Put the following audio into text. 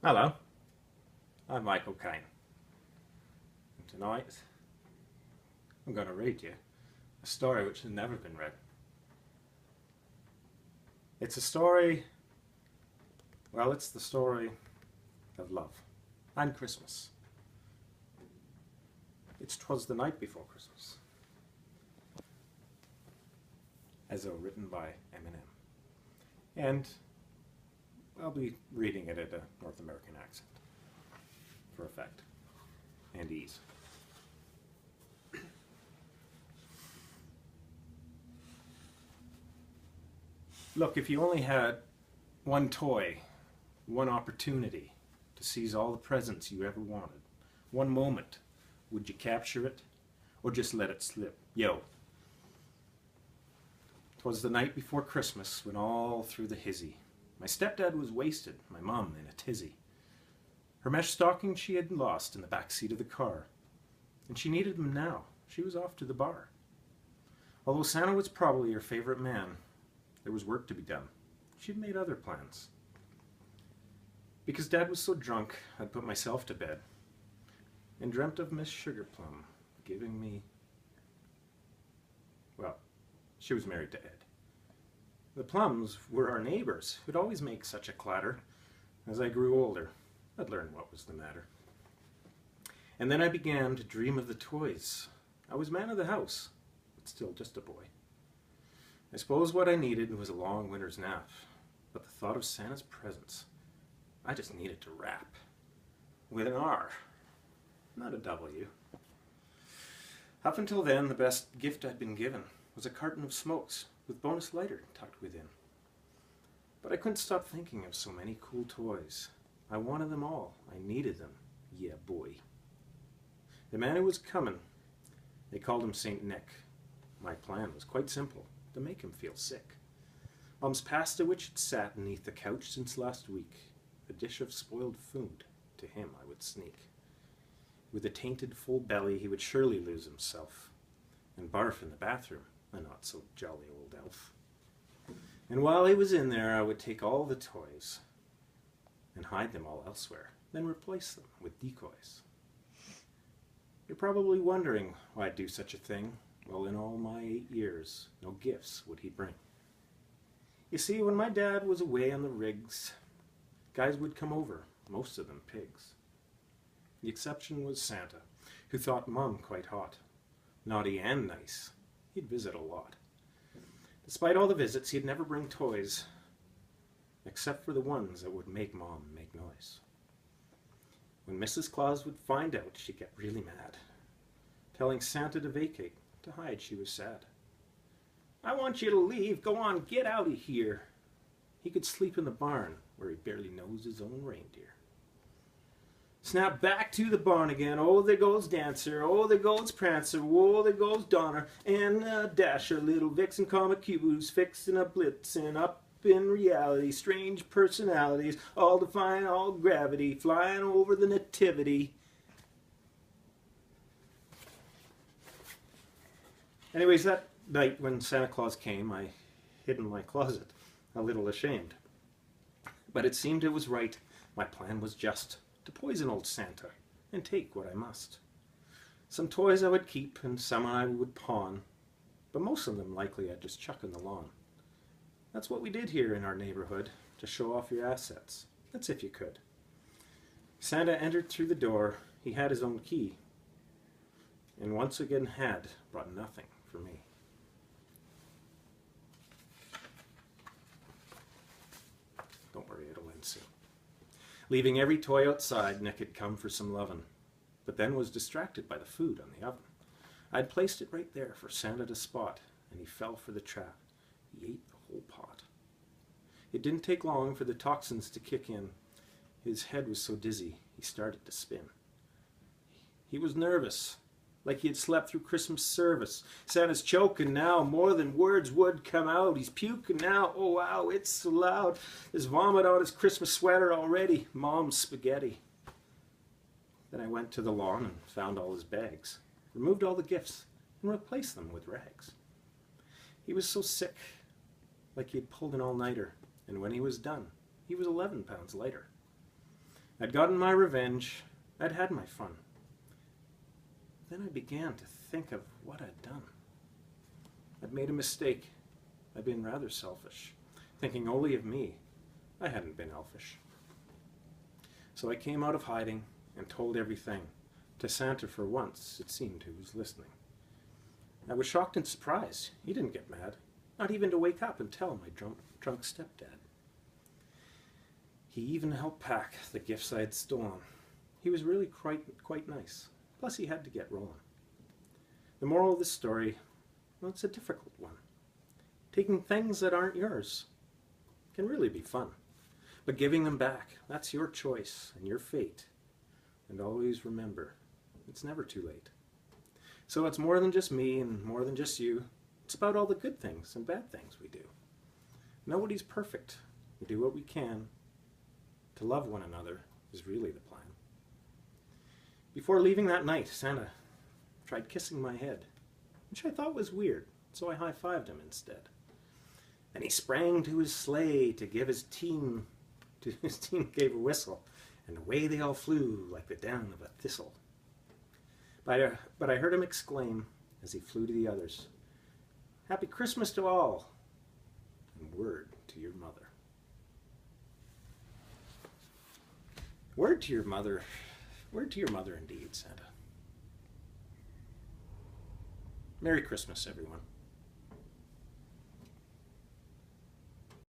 Hello, I'm Michael Caine. And tonight, I'm going to read you a story which has never been read. It's a story, well, it's the story of love and Christmas. It's "Twas the Night Before Christmas", as though written by Eminem. And I'll be reading it at a North American accent for effect and ease. Look, if you only had one toy, one opportunity to seize all the presents you ever wanted, one moment, would you capture it or just let it slip? Yo. 'Twas the night before Christmas when all through the hizzy my stepdad was wasted, my mum in a tizzy. Her mesh stockings she had lost in the back seat of the car, and she needed them now. She was off to the bar. Although Santa was probably her favorite man, there was work to be done. She'd made other plans. Because Dad was so drunk, I'd put myself to bed and dreamt of Miss Sugarplum giving me... Well, she was married to Ed. The Plums were our neighbors, who'd always make such a clatter. As I grew older, I'd learn what was the matter. And then I began to dream of the toys. I was man of the house, but still just a boy. I suppose what I needed was a long winter's nap, but the thought of Santa's presents, I just needed to rap. With an R, not a W. Up until then, the best gift I'd been given was a carton of smokes with bonus lighter tucked within. But I couldn't stop thinking of so many cool toys. I wanted them all. I needed them. Yeah, boy. The man who was coming, they called him St. Nick. My plan was quite simple, to make him feel sick. Mom's pasta which had sat beneath the couch since last week, a dish of spoiled food, to him I would sneak. With a tainted full belly he would surely lose himself, and barf in the bathroom, a not so jolly old elf. And while he was in there I would take all the toys and hide them all elsewhere, then replace them with decoys. You're probably wondering why I'd do such a thing. Well, in all my 8 years, no gifts would he bring. You see, when my dad was away on the rigs, guys would come over, most of them pigs. The exception was Santa, who thought Mum quite hot. Naughty and nice. He'd visit a lot. Despite all the visits, he'd never bring toys, except for the ones that would make Mom make noise. When Mrs. Claus would find out, she'd get really mad, telling Santa to vacate. To hide, she was sad. I want you to leave. Go on, get out of here. He could sleep in the barn, where he barely knows his own reindeer. Snap back to the barn again. Oh, there goes Dancer. Oh, there goes Prancer. Oh, there goes Donner. And Dasher, little vixen, comic cues, fixing a blitzing up in reality. Strange personalities, all defying all gravity, flying over the nativity. Anyways, that night when Santa Claus came, I hid in my closet, a little ashamed. But it seemed it was right. My plan was just to poison old Santa and take what I must. Some toys I would keep and some I would pawn, but most of them likely I'd just chuck in the lawn. That's what we did here in our neighborhood, to show off your assets. That's if you could. Santa entered through the door. He had his own key, and once again had brought nothing for me. Don't worry, it'll end soon. Leaving every toy outside, Nick had come for some lovin', but then was distracted by the food on the oven. I'd placed it right there for Santa to spot, and he fell for the trap. He ate the whole pot. It didn't take long for the toxins to kick in. His head was so dizzy, he started to spin. He was nervous, like he had slept through Christmas service. Santa's choking now, more than words would come out. He's puking now, oh wow, it's so loud. There's vomit on his Christmas sweater already. Mom's spaghetti. Then I went to the lawn and found all his bags, removed all the gifts, and replaced them with rags. He was so sick, like he had pulled an all-nighter, and when he was done, he was 11 pounds lighter. I'd gotten my revenge. I'd had my fun. Then I began to think of what I'd done. I'd made a mistake. I'd been rather selfish, thinking only of me. I hadn't been elfish. So I came out of hiding and told everything to Santa. For once, it seemed he was listening. I was shocked and surprised. He didn't get mad, not even to wake up and tell my drunk stepdad. He even helped pack the gifts I had stolen. He was really quite nice. Plus, he had to get rolling. The moral of this story, well, it's a difficult one. Taking things that aren't yours can really be fun. But giving them back, that's your choice and your fate. And always remember, it's never too late. So it's more than just me and more than just you. It's about all the good things and bad things we do. Nobody's perfect. We do what we can. To love one another is really the plan. Before leaving that night, Santa tried kissing my head, which I thought was weird, so I high-fived him instead. Then he sprang to his sleigh to give his team gave a whistle, and away they all flew like the down of a thistle. But I heard him exclaim as he flew to the others, "Happy Christmas to all, and word to your mother." Word to your mother. Word to your mother indeed, Santa. Merry Christmas, everyone.